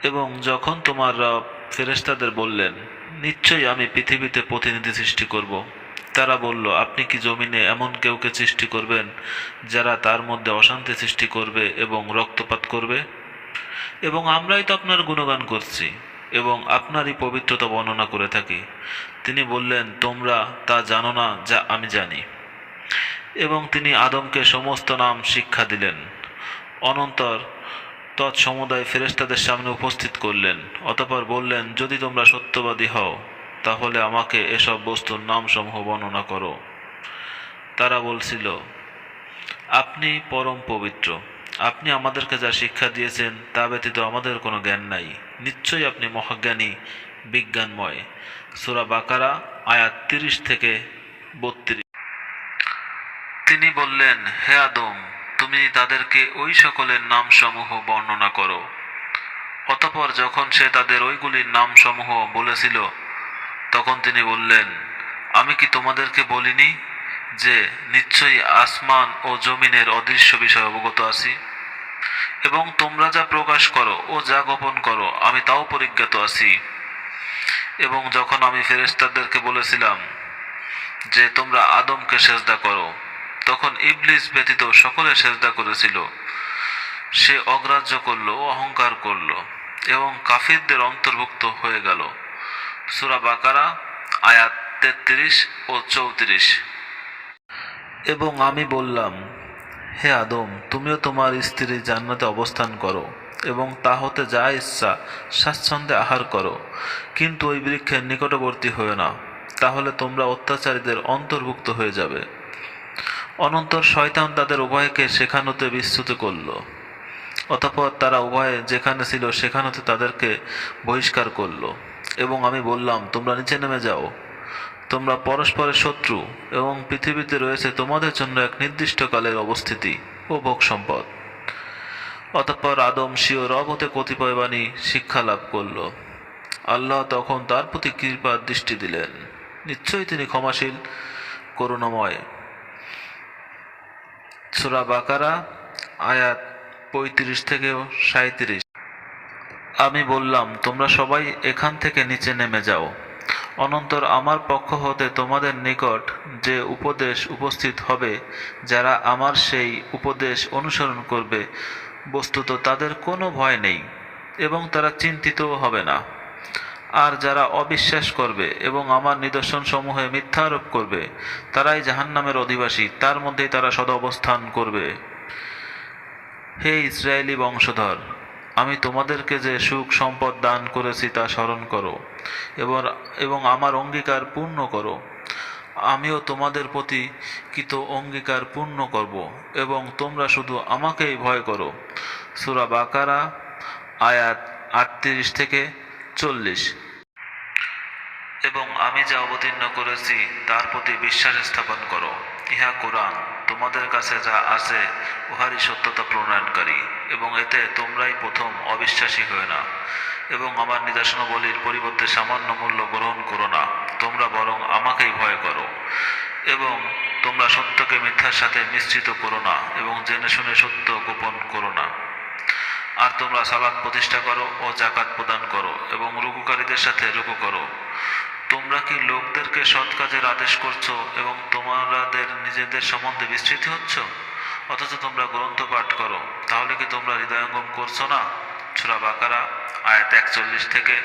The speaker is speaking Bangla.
এবং যখন তোমার রব ফেরেশতাদের বললেন, নিশ্চয়ই আমি পৃথিবীতে প্রতিনিধি সৃষ্টি করব, তারা বলল, আপনি কি জমিনে এমন কেউকে সৃষ্টি করবেন যারা তার মধ্যে অশান্তি সৃষ্টি করবে এবং রক্তপাত করবে? এবং আমরাই তো আপনার গুণগান করছি এবং আপনারই পবিত্রতা বর্ণনা করে থাকি। তিনি বললেন, তোমরা তা জানো না যা আমি জানি। এবং তিনি আদমকে সমস্ত নাম শিক্ষা দিলেন। অনন্তর তৎসমুদায় ফেরেশতাদের সামনে উপস্থিত করলেন। অতঃপর বললেন, যদি তোমরা সত্যবাদী হও তাহলে আমাকে এসব বস্তুর নামসমূহ বর্ণনা করো। তারা বলছিল, আপনি পরম পবিত্র, আপনি আমাদেরকে যা শিক্ষা দিয়েছেন তা ব্যতীত আমাদের কোনো জ্ঞান নাই। নিশ্চয়ই আপনি মহাজ্ঞানী, বিজ্ঞানময়। সূরা বাকারা আয়াত 30 থেকে 32। তিনি বললেন, হে আদম, তুমি তাদেরকে ওই সকলের নামসমূহ বর্ণনা করো। অতঃপর যখন সে তাদের ওইগুলির নামসমূহ বলেছিল, তখন তিনি বললেন, আমি কি তোমাদেরকে বলিনি যে নিশ্চয়ই আসমান ও জমিনের অদৃশ্য বিষয়ে অবগত আছি, এবং তোমরা যা প্রকাশ করো ও যা গোপন করো আমি তাও পরিজ্ঞাত আছি। এবং যখন আমি ফেরেশতাদেরকে বলেছিলাম যে তোমরা আদমকে সেজদা করো, তখন ইবলিস ব্যতীত সকলে সেজদা করেছিল। সে অগ্রাহ্য করল ও অহংকার করল এবং কাফিরদের অন্তর্ভুক্ত হয়ে গেল। সূরা বাকারা আয়াত 33 ও 34। এবং আমি বললাম, হে আদম, তুমিও তোমার স্ত্রী জান্নাতে অবস্থান করো এবং তা হতে যা ইচ্ছা স্বাচ্ছন্দ্যে আহার করো, কিন্তু ওই বৃক্ষের নিকটবর্তী হয়ে না, তাহলে তোমরা অত্যাচারীদের অন্তর্ভুক্ত হয়ে যাবে। অনন্তর শয়তান তাদের উভয়কে সেখান হতে বিচ্যুত করল। অতঃপর তারা উভয়ে যেখানে ছিল সেখান হতে তাদেরকে বহিষ্কার করল। এবং আমি বললাম, তোমরা নিচে নেমে যাও, তোমরা পরস্পরের শত্রু, এবং পৃথিবীতে রয়েছে তোমাদের জন্য এক নির্দিষ্ট কালের অবস্থিতি ও ভোগ সম্পদ। অতঃপর আদম স্বীয় রব হতে কতিপয় বাণী শিক্ষা লাভ করল। আল্লাহ তখন তার প্রতি কৃপার দৃষ্টি দিলেন। নিশ্চয়ই তিনি ক্ষমাশীল, করুণাময়। সূরা বাকারা আয়াত 35 থেকে 37। আমি বললাম, তোমরা সবাই এখান থেকে নিচে নেমে যাও। অনন্তর আমার পক্ষ হতে তোমাদের নিকট যে উপদেশ উপস্থিত হবে, যারা আমার সেই উপদেশ অনুসরণ করবে, বস্তুত তাদের কোনো ভয় নেই এবং তারা চিন্তিতও হবে না। আর যারা অবিশ্বাস করবে এবং আমার নিদর্শনসমূহে মিথ্যা আরোপ করবে, তারাই জাহান্নামের অধিবাসী, তার মধ্যেই তারা সদা অবস্থান করবে। হে ইসরায়েলি বংশধর, আমি তোমাদেরকে যে সুখ সম্পদ দান করেছি তা স্মরণ করো এবং আমার অঙ্গীকার পূর্ণ করো। আমিও তোমাদের প্রতি কৃত অঙ্গীকার পূর্ণ করব এবং তোমরা শুধু আমাকেই ভয় করো। সূরা বাকারা আয়াত 38 থেকে 40। এবং আমি যা অবতীর্ণ করেছি তার প্রতি বিশ্বাস স্থাপন করো। ইহা কোরআন, তোমাদের কাছে যা আছে উহারই সত্যতা প্রণয়নকারী, এবং এতে তোমরাই প্রথম অবিশ্বাসী হয়ে না। এবং আমার নিদর্শনাবলীর পরিবর্তে সামান্য মূল্য গ্রহণ করো না, তোমরা বরং আমাকেই ভয় করো। এবং তোমরা সত্যকে মিথ্যার সাথে মিশ্রিত করো না, এবং জেনে শুনে সত্য গোপন করো না। আর তোমরা সালাত প্রতিষ্ঠা করো ও যাকাত প্রদান করো এবং রুকুকারীদের সাথে রুকু করো। তোমরা কি লোকদেরকে সৎ কাজের আদেশ করছো এবং তোমাদের নিজেদের সম্বন্ধে বিস্মৃতি হচ্ছ, অথচ তোমরা গ্রন্থ পাঠ করো? তাহলে কি তোমরা হৃদয়ঙ্গম করছো না? সূরা বাকারা আয়াত 41 থেকে